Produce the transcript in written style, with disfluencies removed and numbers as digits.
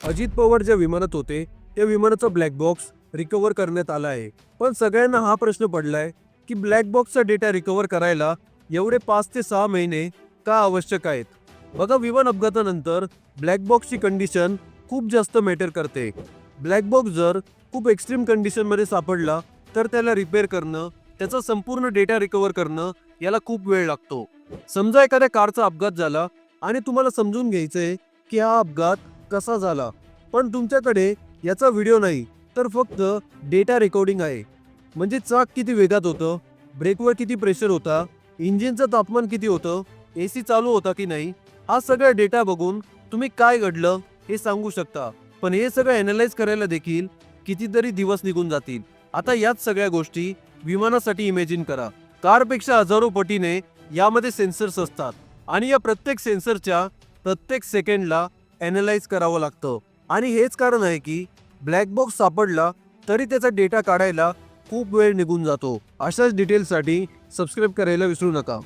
अजित पवार ज्या विमानात होते त्या विमानाचा ब्लॅक बॉक्स रिकव्हर करण्यात आला आहे. पण सगळ्यांना हा प्रश्न पडलाय की ब्लॅक बॉक्सचा डेटा रिकव्हर करायला एवढे 5 ते 6 महिने का आवश्यक आहेत. बघा, विमान अपघातानंतर ब्लॅक बॉक्सची कंडिशन खूप जास्त मॅटर करते. ब्लॅक बॉक्स जर खूप एक्स्ट्रीम कंडिशनमध्ये सापडला तर त्याला रिपेअर करणं, त्याचा संपूर्ण डेटा रिकव्हर करणं याला खूप वेळ लागतो. समजा एखाद्या कारचा अपघात झाला आणि तुम्हाला समजून घ्यायचंय की हा अपघात कसा झाला, पण तुमच्याकडे याचा व्हिडिओ नाही तर फक्त डेटा रेकॉर्डिंग आहे. म्हणजे चाक किती वेगात होतं, ब्रेकवर किती प्रेशर होता, इंजिनचं तापमान किती होतं, एसी चालू होता की नाही, हा सगळा डेटा बघून तुम्ही काय घडलं हे सांगू शकता. पण हे सगळं अॅनलाइज करायला देखील कितीतरी दिवस निघून जातील. आता याच सगळ्या गोष्टी विमानासाठी इमॅजिन करा. कारपेक्षा हजारो पटीने यामध्ये सेन्सर्स असतात आणि या प्रत्येक सेन्सरच्या प्रत्येक सेकंडला अॅनलाइज करावं लागतं. आणि हेच कारण आहे की ब्लॅक बॉक्स सापडला तरी त्याचा डेटा काढायला खूप वेळ निघून जातो. अशाच डिटेल्ससाठी सबस्क्राईब करायला विसरू नका.